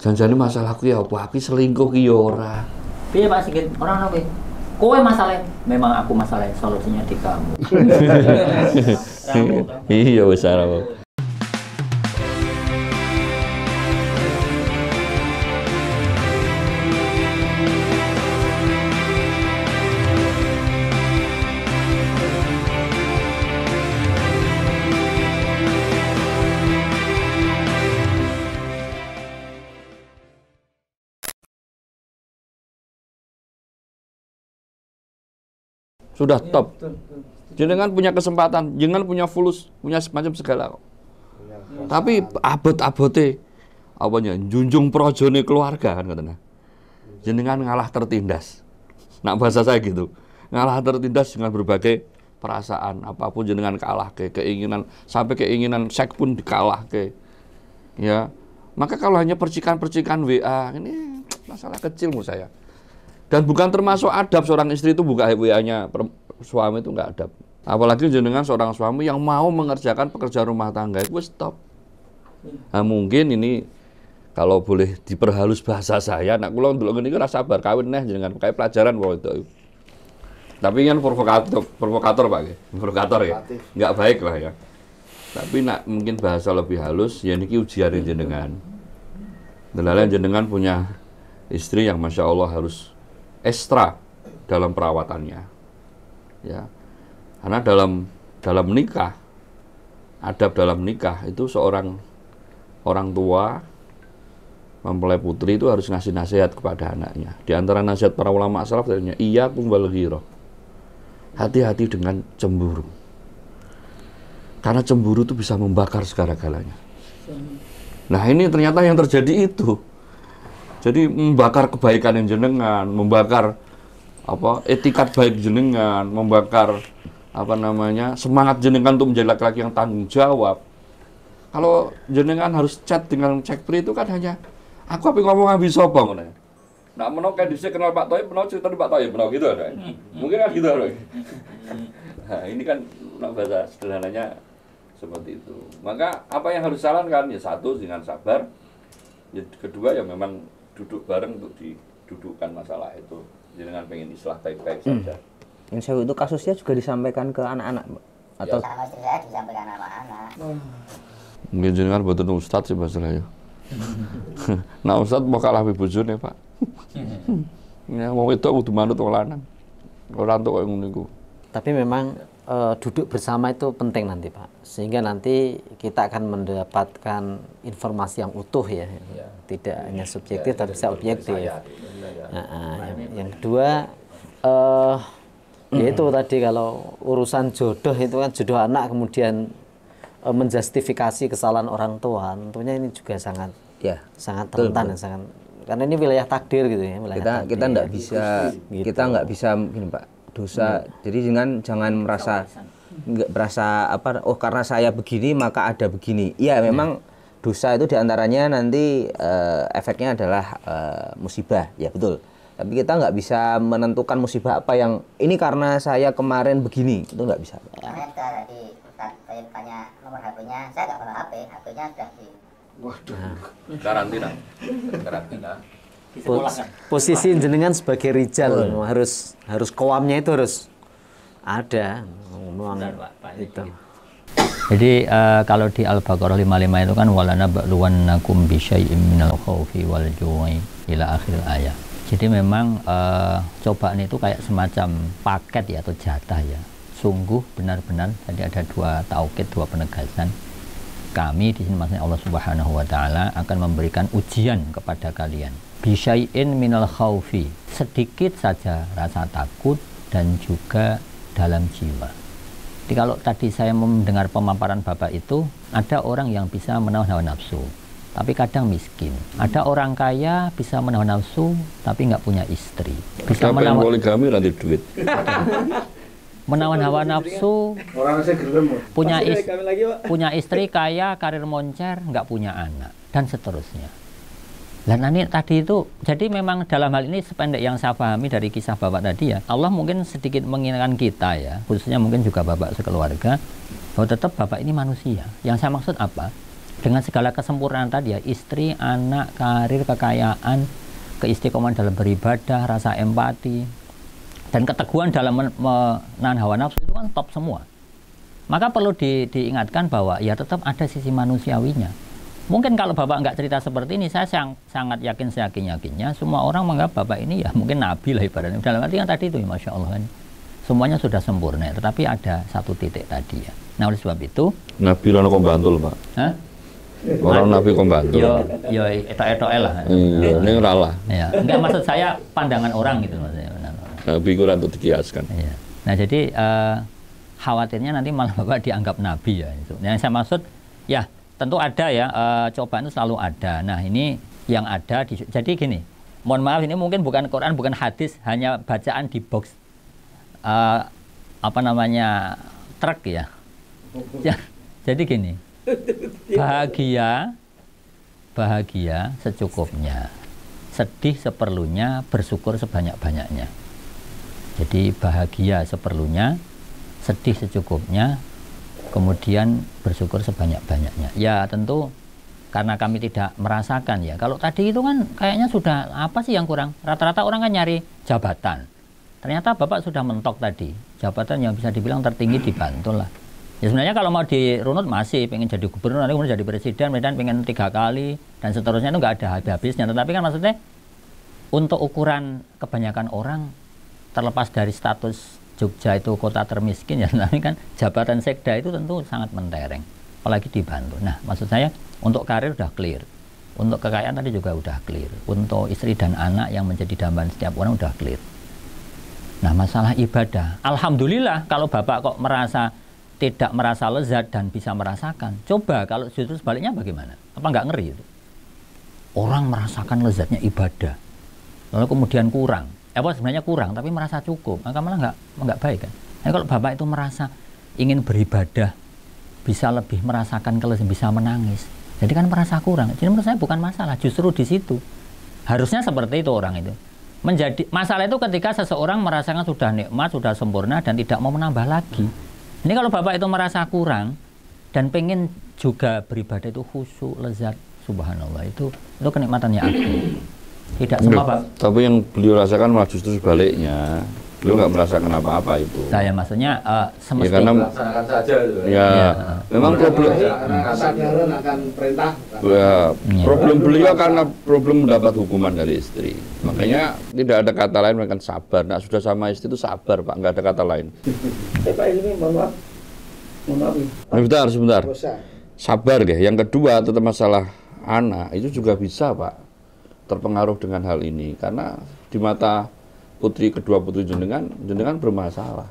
Janjane masalahku ya apa? Aku selingkuh ki ya ora. Piye Pak Sigit? Orang apa? Kowe masalah, memang aku masalah, solusinya di kamu. Iya wis ora. Sudah top. Jenengan punya kesempatan, jenengan punya fulus, punya semacam segala kok. Tapi abot-abote apanya junjung projone keluarga kan katanya. Jenengan ngalah tertindas. Nak bahasa saya gitu. Ngalah tertindas dengan berbagai perasaan, apapun jenengan kalah ke keinginan, sampai keinginan seks pun dikalah ke. Ya. Maka kalau hanya percikan-percikan WA, ini masalah kecil menurut saya. Dan bukan termasuk adab seorang istri itu buka WA-nya suami itu nggak adab. Apalagi jenengan seorang suami yang mau mengerjakan pekerjaan rumah tangga itu stop. Nah, mungkin ini kalau boleh diperhalus bahasa saya, nak kula ndelok ngene iki ora sabar kawin neh jenengan kayak pelajaran wae itu. Tapi kan provokator Pak nggih. Provokator ya. Nggak baik lah ya. Tapi nak mungkin bahasa lebih halus ya niki ujian jenengan. Delala jenengan punya istri yang Masya Allah harus ekstra dalam perawatannya, ya, karena dalam nikah, adab dalam nikah itu seorang orang tua mempelai putri itu harus ngasih nasihat kepada anaknya. Di antara nasihat para ulama salaf tadinya iyyakum wal ghirah, hati-hati dengan cemburu, karena cemburu itu bisa membakar segala-galanya. Nah ini ternyata yang terjadi itu. Jadi membakar kebaikan yang jenengan, membakar etikat baik jenengan, membakar semangat jenengan untuk menjadi laki-laki yang tanggung jawab. Kalau jenengan harus chat dengan cekpri itu kan hanya aku apa ngomong habis sapa ngono. Nak menawa kayak dhisik kenal Pak Toyib, menawa cerita Pak Toyib, menawa gitu ada. Mungkin kan gitu ada. Nah, ini kan bahasa sederhananya seperti itu. Maka apa yang harus disarankan ya satu dengan sabar. Ya, kedua ya memang duduk bareng untuk didudukkan masalah itu. Jangan pengen islah baik-baik saja. Yang saya itu kasusnya juga disampaikan ke anak-anak, atau sama istri saya disampaikan anak-anak. Mungkin jenengan boten ustad sih masalahnya. Nah ustad mau kalah bojone Pak. Ya wong wedok kudu manut wong lanang. Ora entuk koyo ngono iku. Tapi memang duduk bersama itu penting nanti Pak, sehingga nanti kita akan mendapatkan informasi yang utuh ya, tidak hanya subjektif tapi bisa objektif. Yang kedua yaitu tadi kalau urusan jodoh itu kan jodoh anak kemudian menjustifikasi kesalahan orang tua, tentunya ini juga sangat rentan, sangat, karena ini wilayah takdir gitu ya. Kita nggak bisa gitu. Kita nggak bisa gini Pak. Dosa. Jadi jangan merasa karena saya begini maka ada begini. Iya memang dosa itu diantaranya nanti efeknya adalah musibah, ya betul. Tapi kita nggak bisa menentukan musibah apa yang ini karena saya kemarin begini, itu nggak bisa. Kemarin saya tanya nomor HP-nya, saya nggak bawa HP, HP-nya sudah di. Waduh, karantina. Posisi jenengan sebagai rijal harus koamnya itu harus ada itu. Jadi kalau di Al-Baqarah 55 itu kan walana ba'luwannakum bisyai'im minal khaufi wal ju'i ila akhir ayat. Jadi memang cobaan itu kayak semacam paket ya atau jatah ya. Sungguh benar-benar tadi ada dua taukid, dua penegasan. Kami di sini maksudnya Allah Subhanahu wa taala akan memberikan ujian kepada kalian. Bisyai'in minal khaufi, sedikit saja rasa takut dan juga dalam jiwa. Jadi kalau tadi saya mendengar pemaparan Bapak itu, ada orang yang bisa menahan hawa nafsu, tapi kadang miskin. Ada orang kaya bisa menahan nafsu, tapi nggak punya istri. Bisa menahan poligami nanti duit. Menahan hawa nafsu, punya istri kaya, karir moncer, nggak punya anak, dan seterusnya. Dan ini tadi itu, jadi memang dalam hal ini sependek yang saya pahami dari kisah Bapak tadi ya, Allah mungkin sedikit mengingatkan kita ya, khususnya mungkin juga Bapak sekeluarga, bahwa tetap Bapak ini manusia. Yang saya maksud apa? dengan segala kesempurnaan tadi ya, istri, anak, karir, kekayaan, keistiqomahan dalam beribadah, rasa empati, dan keteguhan dalam menahan hawa nafsu itu kan top semua. Maka perlu diingatkan bahwa ya tetap ada sisi manusiawinya. Mungkin kalau Bapak nggak cerita seperti ini, saya sangat yakin, seyakin-yakinnya semua orang menganggap Bapak ini ya mungkin nabi lah ibaratnya. Dalam arti kan tadi itu ya, Masya Allah kan. Semuanya sudah sempurna, tetapi ada satu titik tadi ya. Nah oleh sebab itu Nabi lan kok bantul, Pak. Hah? Orang Nabi kok bantul. Yo etok-etok lah. Iya, ini ora lah. Ya, enggak maksud saya pandangan orang gitu maksudnya. Nabi kurang untuk dikiaskan. Iya. Nah, jadi khawatirnya nanti malah Bapak dianggap nabi ya. Yang saya maksud ya tentu ada ya, cobaan itu selalu ada. Nah, ini yang ada jadi gini. Mohon maaf ini mungkin bukan Quran, bukan hadis, hanya bacaan di box apa namanya? Truk ya. Jadi gini. Bahagia secukupnya, sedih seperlunya, bersyukur sebanyak-banyaknya. Jadi bahagia seperlunya, sedih secukupnya, kemudian bersyukur sebanyak-banyaknya. Ya tentu karena kami tidak merasakan ya. Kalau tadi itu kan kayaknya sudah apa sih yang kurang? Rata-rata orang kan nyari jabatan. Ternyata Bapak sudah mentok tadi, jabatan yang bisa dibilang tertinggi di Bantul lah. Ya sebenarnya kalau mau dirunut masih pengen jadi gubernur, nanti kemudian jadi presiden, dan pengen 3 kali dan seterusnya itu nggak ada habis-habisnya. Tetapi kan maksudnya untuk ukuran kebanyakan orang terlepas dari status Jogja itu kota termiskin ya, tapi kan jabatan sekda itu tentu sangat mentereng, apalagi di Bantul. Nah maksud saya untuk karir udah clear, untuk kekayaan tadi juga udah clear, untuk istri dan anak yang menjadi dambaan setiap orang udah clear. Nah masalah ibadah, alhamdulillah kalau Bapak kok tidak merasa lezat dan bisa merasakan. Coba kalau justru sebaliknya bagaimana? Apa nggak ngeri itu? Orang merasakan lezatnya ibadah, lalu kemudian kurang. Sebenarnya kurang, tapi merasa cukup. Maka malah nggak baik kan? Nah, kalau Bapak itu merasa ingin beribadah, bisa lebih merasakan kelezatan, bisa menangis. Jadi kan merasa kurang. Jadi menurut saya bukan masalah, justru di situ. Harusnya seperti itu orang itu. Masalah itu ketika seseorang merasakan sudah nikmat, sudah sempurna, dan tidak mau menambah lagi. Ini kalau Bapak itu merasa kurang dan pengen juga beribadah itu khusyuk, lezat, subhanallah, itu kenikmatannya agung. Tidak semua Pak. Tapi yang beliau rasakan malah justru sebaliknya. Beliau nggak merasakan apa-apa itu. Saya maksudnya semestinya. Ya karena melaksanakan saja gitu. Ya, memang problem kesadaran akan perintah. Ya, problem beliau karena problem mendapat hukuman dari istri. Makanya tidak ada kata lain melainkan sabar. Nah, sudah sama istri itu sabar, Pak, nggak ada kata lain. Pak ini mohon maaf. Sebentar. Sabar ya. Yang kedua tetap masalah anak itu juga bisa, Pak, terpengaruh dengan hal ini karena di mata kedua putri jenengan bermasalah,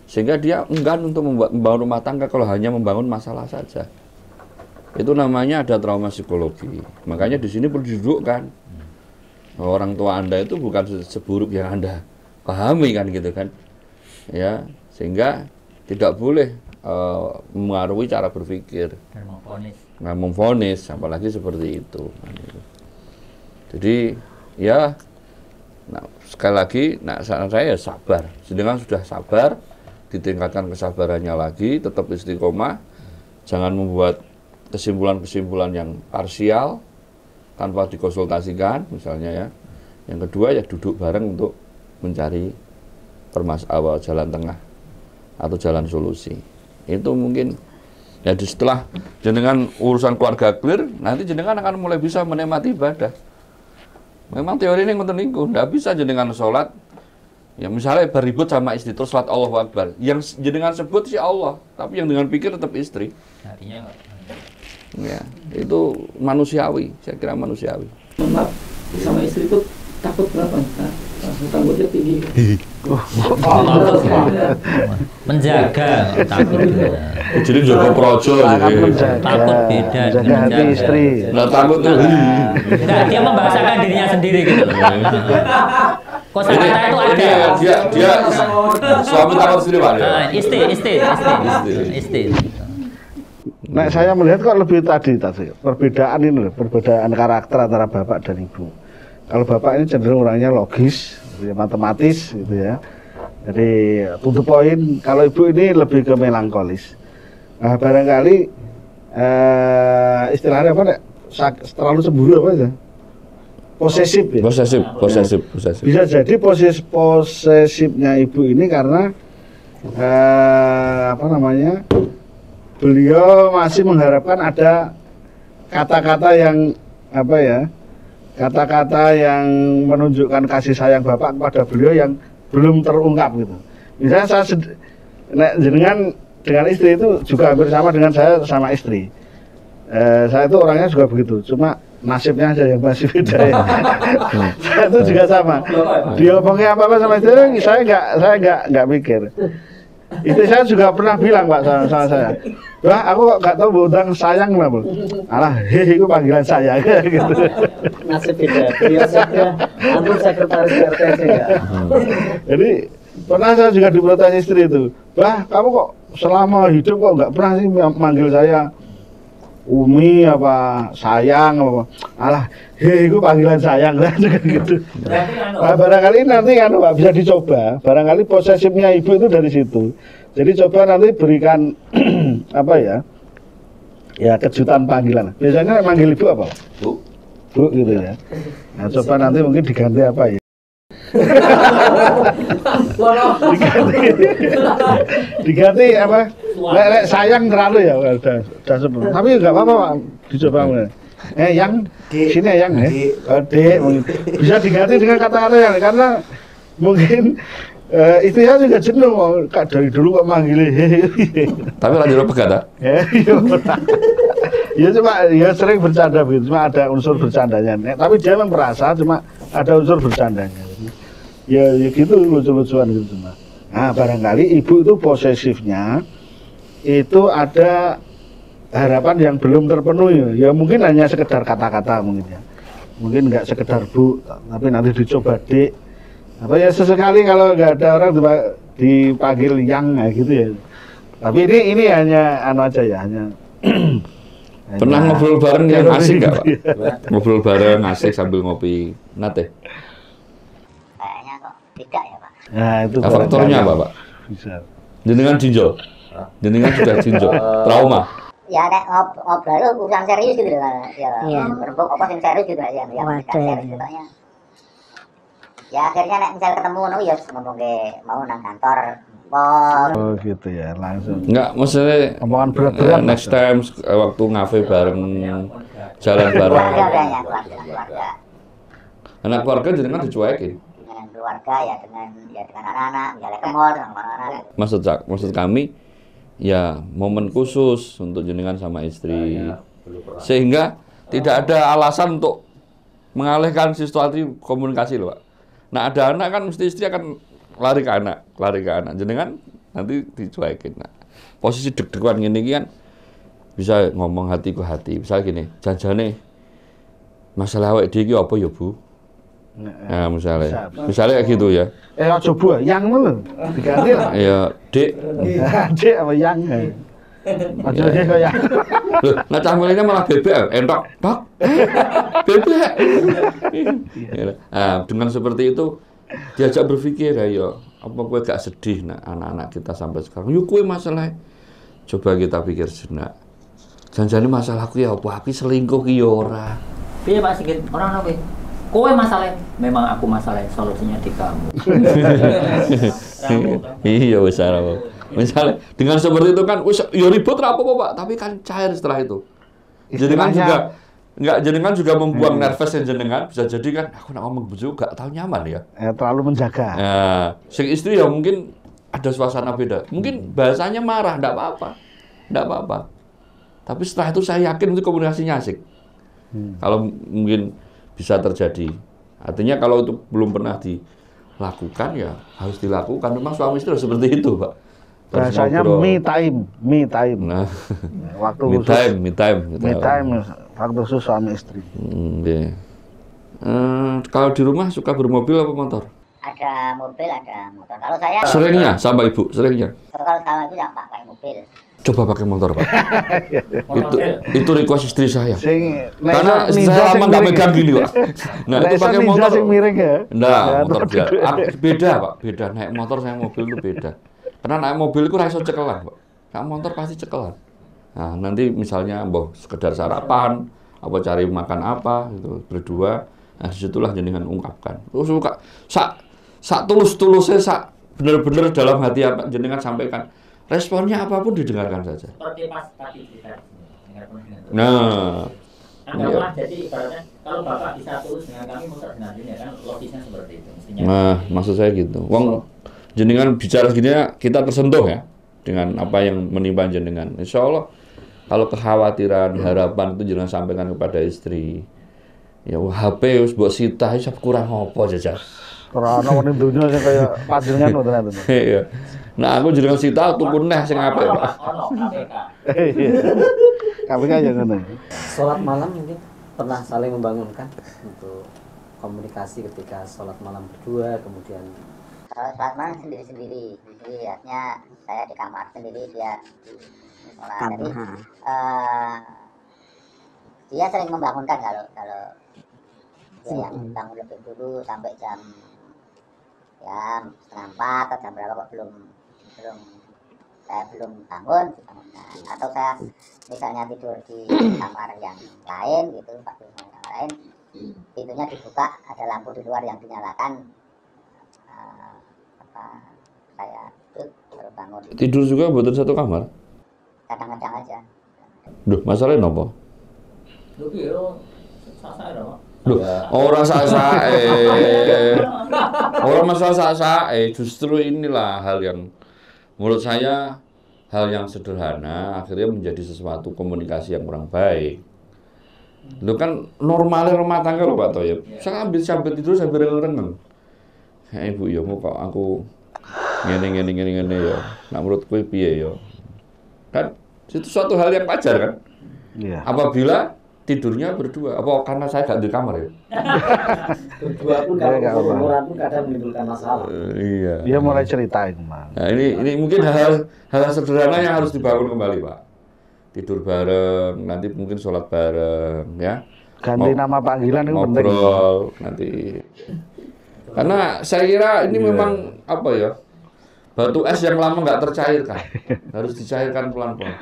sehingga dia enggan untuk membangun rumah tangga kalau hanya membangun masalah saja. Itu namanya ada trauma psikologi. Makanya di sini perlu didudukkan orang tua Anda itu bukan seburuk yang Anda pahami kan gitu kan ya, sehingga tidak boleh mengaruhi cara berpikir dan memvonis apalagi seperti itu. Jadi ya sekali lagi, saran saya ya sabar. Sedangkan sudah sabar, ditingkatkan kesabarannya lagi, tetap istiqomah, jangan membuat kesimpulan-kesimpulan yang parsial tanpa dikonsultasikan, misalnya ya. Yang kedua ya duduk bareng untuk mencari jalan tengah atau jalan solusi. Itu mungkin ya setelah jenengan urusan keluarga clear, nanti jenengan akan mulai bisa menikmati ibadah. Memang teori ini ngoten niku, ndak bisa jenengan sholat, ya misalnya beribut sama istri terus sholat Allahu Akbar, yang jenengan sebut si Allah, tapi yang dengan pikir tetap istri. Artinya ya itu manusiawi, saya kira manusiawi. Maaf, sama istri itu takut berapa? Takutnya tinggi. Menjaga takut. Jadi jaga projo Takut beda dengan menjaga istri. Nah, takut tuh. Enggak, dia membahasakan dirinya sendiri gitu loh. Kosakata itu ada. Dia suami takut sendiri, Pak. Istri. Nah, saya melihat kok lebih tadi perbedaan ini, perbedaan karakter antara bapak dan ibu. Kalau bapak ini cenderung orangnya logis, matematis gitu ya. Jadi to the point. Kalau ibu ini lebih ke melankolis. Nah, barangkali istilahnya apa nek? Terlalu cemburu apa ya? Posesif ya. Posesif. Bisa jadi posesifnya ibu ini karena apa namanya? Beliau masih mengharapkan ada kata-kata yang apa ya? Kata-kata yang menunjukkan kasih sayang bapak kepada beliau yang belum terungkap gitu. Misalnya saya dengan istri itu juga hampir sama dengan saya sama istri. Saya itu orangnya juga begitu, cuma nasibnya aja yang masih beda ya. Saya itu juga sama. Diomongin apa sama istri, saya nggak mikir. Istri saya juga pernah bilang Pak sama saya, wah aku kok nggak tahu undang sayang lah Bu. Alah, itu panggilan saya gitu. Nasib beda. Beliau saja antum sekretaris RT ya. Jadi pernah saya juga diprotes istri itu, bah kamu kok selama hidup kok nggak pernah sih manggil saya Umi apa sayang apa, alah itu panggilan sayang lah gitu. Nah, barangkali nanti kan Pak bisa dicoba, barangkali posesifnya ibu itu dari situ. Jadi coba nanti berikan apa ya kejutan panggilan. Biasanya manggil ibu apa? Bu gitu ya. Nah coba nanti mungkin diganti apa ya? diganti apa? Lek sayang terlalu ya udah sebelum. Tapi nggak apa-apa Pak, dicoba yang sini yang Dek bisa diganti dengan kata-kata yang karena mungkin istrinya juga jenuh dari dulu kok manggil. Tapi lagi lo pegat tak? Ya cuma ya sering bercanda begitu, cuma ada unsur bercandanya. Tapi dia memang merasa cuma ada unsur bercandanya. Ya gitu lucu-lucuan gitu cuma. Nah barangkali ibu itu posesifnya itu ada harapan yang belum terpenuhi. Ya mungkin hanya sekedar kata-kata mungkin ya. Mungkin nggak sekedar Bu, tapi nanti dicoba Dek. Apa ya sesekali kalau nggak ada orang dipanggil yang gitu ya. Tapi ini hanya anu aja ya, hanya pernah ngobrol bareng yang asik nggak Pak? Ngobrol bareng asik sambil ngopi, nate? Kayaknya kok tidak ya Pak. Nah itu faktornya apa Pak? Bisa. Jenengan jinjol, jenengan sudah jinjol, trauma. Ya nek ngobrol itu urusan serius gitu loh. Ya berembuk apa yang serius gitu ya. Ya serius gitu ya. Ya akhirnya nek misal ketemu ya ngomong ke mau nang kantor. Oh gitu ya, langsung. Enggak, maksudnya omongan berat-berat next time waktu ngafe bareng, jalan bareng. Keluarga. Anak keluarga jenengan dicuekin. Dengan keluarga ya dengan anak-anak, misalnya ke mall sama anak-anak. Maksud kami ya momen khusus untuk jenengan sama istri. Sehingga tidak ada alasan untuk mengalihkan situasi komunikasi loh, Pak. Nah, ada anak kan mesti istri akan lari ke anak. Jenengan nanti dicuekin. Nah, posisi deg-degan gini kan bisa ngomong hati ke hati. Misalnya gini, janjane masalah awake dhewe iki apa ya, Bu? Nah, misalnya kayak gitu ya. Coba yang mana? Diganti lah. Ya, Dek. Dek apa yang? Aja dia kayak. Nah, camilannya malah bebek, entok, Pak. Bebek. Nah, dengan seperti itu diajak berpikir, ayo, apa kowe gak sedih nak anak-anak kita sampai sekarang? Yuk kowe masalah. Coba kita pikir sejenak. Janjane masalahku ya apa? Aku selingkuh ki ya ora. Piye Pak Sigit? Ora ono kowe. Kowe masalah, memang aku masalah, solusinya di kamu. Iya wis ora. Misalnya dengan seperti itu kan wis ya ribut ra apa-apa Pak, tapi kan cair setelah itu. Jenengan juga membuang nervous yang jenengan, bisa jadi kan aku nak ngomong bojo gak tahu nyaman ya. Terlalu menjaga. Nah, sing istri ya mungkin ada suasana beda. Mungkin bahasanya marah, enggak apa-apa. Tapi setelah itu saya yakin itu komunikasinya asik. Kalau mungkin bisa terjadi. Artinya kalau itu belum pernah dilakukan ya harus dilakukan. Memang suami istri harus seperti itu, Pak. Bahasanya me time. Nah, waktu me time. Waktu khusus suami istri. Kalau di rumah suka bermobil apa motor? Ada mobil, ada motor. Kalau saya seringnya sama ibu, seringnya. Kalau sama ibu ya pakai mobil. Coba pakai motor, Pak. itu request istri saya. Karena Karena saya lama nggak megang gini, Pak. Nah, itu pakai motor. Miring ya? Nah, motor beda, Pak. Beda. Naik motor sama mobil itu beda. Karena naik mobil itu raiso cekelan, Pak. Naik motor pasti cekelan. Nah, nanti misalnya sekedar sarapan, apa cari makan apa gitu berdua. Nah, disitulah jenengan ungkapkan. Terus suka sak tulus-tulusnya bener-bener dalam hati apa jenengan sampaikan. Responnya apapun didengarkan saja. Seperti pas tadi kita Nah, anggaplah jadi ibaratnya kalau Bapak bisa tulus dengan kami, muter dengan dunia, kan logisnya seperti itu mestinya. nah, maksud saya gitu. Wong jenengan bicara gini kita tersentuh ya dengan apa yang menimpa jenengan. Insya Allah kalau kekhawatiran, harapan itu jangan sampaikan kepada istri. Ya HP wis mbok sitah iso kurang apa jajal. Ora ono ning dunya sing kaya panjenengan ngoten. Iya. Nah, aku jenengan sitah tuku neh sing apik, Pak. Ono KPK. KPK ya ngono. Sholat malam mungkin pernah saling membangunkan untuk komunikasi ketika sholat malam berdua, kemudian Sholat malam sendiri-sendiri. Jadi artinya saya di kamar sendiri, dia di sholat. Jadi dia sering membangunkan kalau dia yang bangun lebih dulu sampai jam 3:30 atau jam berapa kok belum saya belum bangun dibangunkan. Atau saya misalnya tidur di kamar yang lain gitu, tidur di kamar yang lain, pintunya dibuka, ada lampu di luar yang dinyalakan, saya baru bangun. Tidur juga mboten satu kamar? Kadang-kadang aja. Duh, masalahnya napa? Lho piye sasa lho. Loh, orang sasae. Orang masalah sasae, justru inilah hal yang menurut saya hal yang sederhana akhirnya menjadi sesuatu komunikasi yang kurang baik. Lu kan normalnya rumah tangga loh Pak Thoyib. Saya sambil tidur sambil reneng-reneng. Ibu ya mau kok aku ngene ya. Nah menurut kowe piye ya? Kan itu suatu hal yang wajar kan? Iya. Apabila tidurnya berdua, apa karena saya gak di kamar ya? berdua pun kalau pun kadang menimbulkan masalah. Iya. Dia mulai ceritain, Mang. Nah ini mungkin hal sederhana yang harus dibangun kembali Pak. Tidur bareng, nanti mungkin sholat bareng, ya. Ganti nama panggilan itu penting. Ngobrol nanti. Karena saya kira ini memang apa ya? Batu es yang lama nggak tercairkan, harus dicairkan pelan-pelan.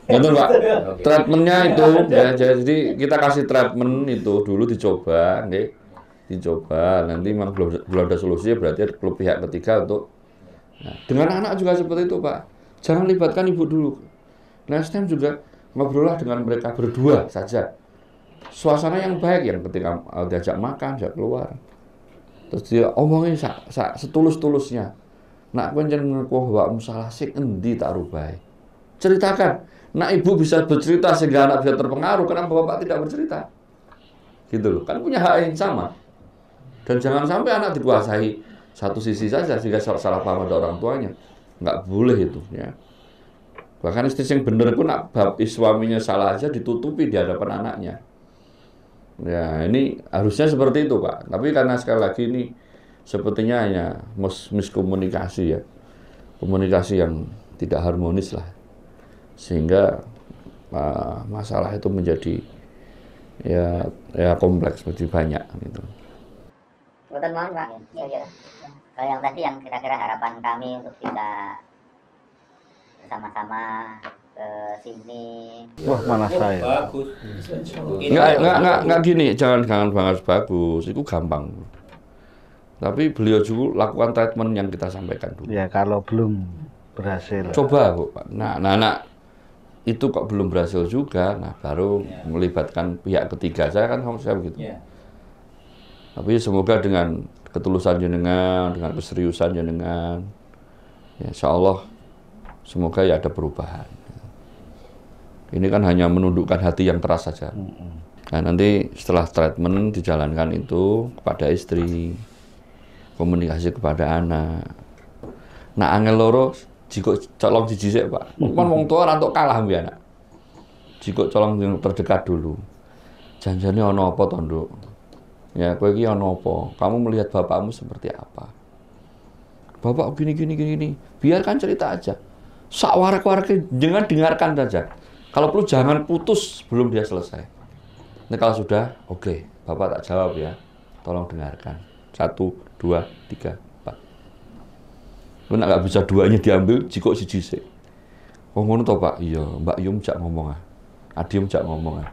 Betul Pak, treatmentnya itu ya, jadi kita kasih treatment itu dulu dicoba, dicoba, nanti memang belum ada solusinya berarti perlu pihak ketiga untuk. Nah, dengan anak juga seperti itu Pak, jangan libatkan ibu dulu. Next time juga ngobrollah dengan mereka berdua saja. Suasana yang baik yang ketika diajak makan, diajak keluar. Terus dia omongin setulus-tulusnya. Nak pancen ngaku bahwa masalah sik endi tak rubahe. Ceritakan. Nak ibu bisa bercerita sehingga anak bisa terpengaruh, kenapa bapak tidak bercerita? Gitu loh. Kan punya hak yang sama. Dan jangan sampai anak dikuasai satu sisi saja sehingga salah paham ada orang tuanya. Nggak boleh itu ya. Bahkan istri yang bener pun bab suaminya salah aja ditutupi di hadapan anaknya. Ya ini harusnya seperti itu Pak. Tapi karena sekali lagi ini sepertinya hanya miskomunikasi ya. Komunikasi yang tidak harmonis lah. Sehingga masalah itu menjadi ya kompleks, lebih banyak gitu. Betul mohon Pak. Kalau yang tadi yang kira-kira harapan kami untuk bisa bersama-sama ke sini. Wah, mana saya. Bagus. Enggak gini, jangan bahas bagus, itu gampang. Tapi beliau juga lakukan treatment yang kita sampaikan dulu. Ya, kalau belum berhasil. Coba, Bu. Nah, itu kok belum berhasil juga, nah baru melibatkan pihak ketiga. Saya kan saya begitu. Tapi semoga dengan ketulusan jenengan, dengan keseriusan jenengan, ya insya Allah semoga ya ada perubahan. Ini kan hanya menundukkan hati yang keras saja. Nah nanti setelah treatment dijalankan itu kepada istri, komunikasi kepada anak. Nah angel loro jika colong dijisik Pak. Kan wong tua ora entuk kalah mbek anak. Jika colong yang terdekat dulu. Janjane ana apa to, Nduk? Ya kowe iki ana apa? Kamu melihat bapakmu seperti apa? Bapak gini. Biarkan cerita aja. Sak warak-warake jangan dengarkan saja. Kalau perlu jangan putus sebelum dia selesai. Nah kalau sudah, oke, Bapak tak jawab ya. Tolong dengarkan. 1, 2, 3, 4. Nek nggak bisa duanya diambil, jikok siji sik. Oh ngono to Pak? Iya, Mbak Yum jak ngomong ah. Adium jak ngomong ah.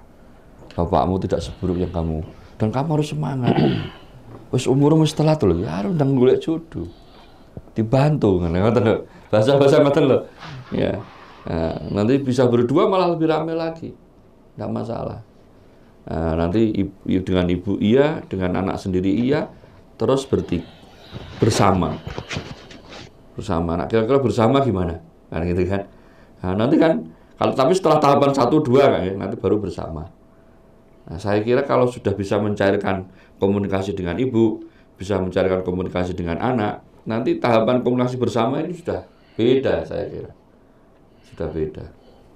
Bapakmu tidak seburuk yang kamu. Dan kamu harus semangat. Wis umurmu wis telat lho, ya harus ndang golek jodoh. Dibantu ngoten lho. Bahasa-bahasa ngoten lho. Ya. Nah, nanti bisa berdua malah lebih ramai lagi. Enggak masalah. Nah, nanti dengan ibu iya, dengan anak sendiri iya, terus bersama. Bersama. Nah, kira-kira bersama gimana? Kan gitu kan. Nah, nanti kan kalau tapi setelah tahapan 1 2 kan ya, nanti baru bersama. Nah, saya kira kalau sudah bisa mencairkan komunikasi dengan ibu, bisa mencairkan komunikasi dengan anak, nanti tahapan komunikasi bersama ini sudah beda saya kira. Sudah beda.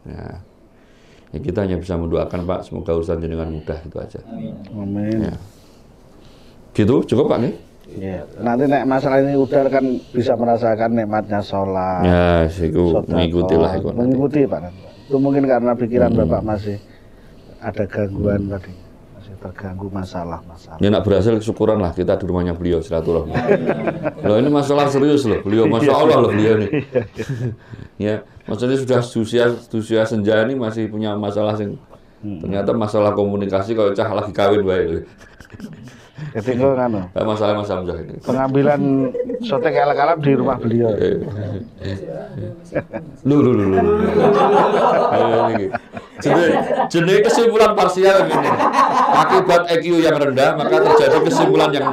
Ya. Ya kita hanya bisa mendoakan Pak, semoga urusan dengan mudah itu aja. Amin. Ya. Gitu, cukup Pak nih? Ya. Nanti nek masalah ini udah kan bisa merasakan nikmatnya sholat. Ya, itu mengikuti lah itu. Mengikuti Pak. Itu mungkin karena pikiran Bapak masih ada gangguan tadi, masih terganggu masalah-masalah. Ya nak berhasil syukuran lah kita di rumahnya beliau silaturahmi. Loh ini masalah serius loh, beliau masya Allah loh beliau nih. Ya, maksudnya sudah usia senja ini masih punya masalah sing ternyata masalah komunikasi kalau cah lagi kawin baik loh. Ketinggal kan? Masalah Mas Hamzah ini. Pengambilan sotek kalap-kalap di rumah beliau. Lu. Jenis kesimpulan parsial ini. Akibat EQ yang rendah, maka terjadi kesimpulan yang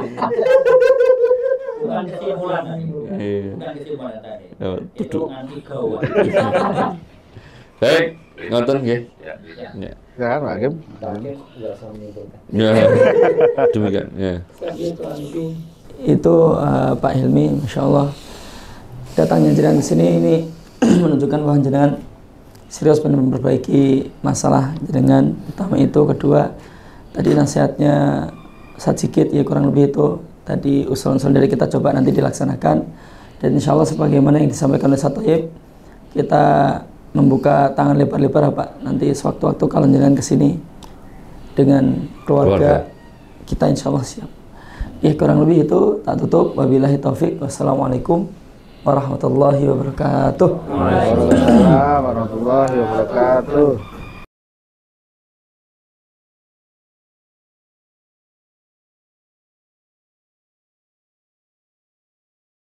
Bukan kesimpulan tadi. Bukan kesimpulan tadi. Hitungan 3. Baik, nonton nggih. Ya. Ya, Pak Hakim. Ya. Demikian, ya. Itu Pak Hilmi, Masya Allah, datangnya jenengan ke sini ini menunjukkan bahwa jenengan serius memperbaiki masalah jenengan. Pertama itu, kedua tadi nasihatnya sedikit ya kurang lebih itu tadi usul-usul dari kita coba nanti dilaksanakan, dan insya Allah sebagaimana yang disampaikan oleh Ustaz Thayyib, kita membuka tangan lebar-lebar Pak, nanti sewaktu-waktu kalau jenengan ke sini dengan keluarga kita insya Allah siap. Ya kurang lebih itu tak tutup. Wabillahi taufik. Wassalamualaikum warahmatullahi wabarakatuh. Waalaikumsalam warahmatullahi wabarakatuh.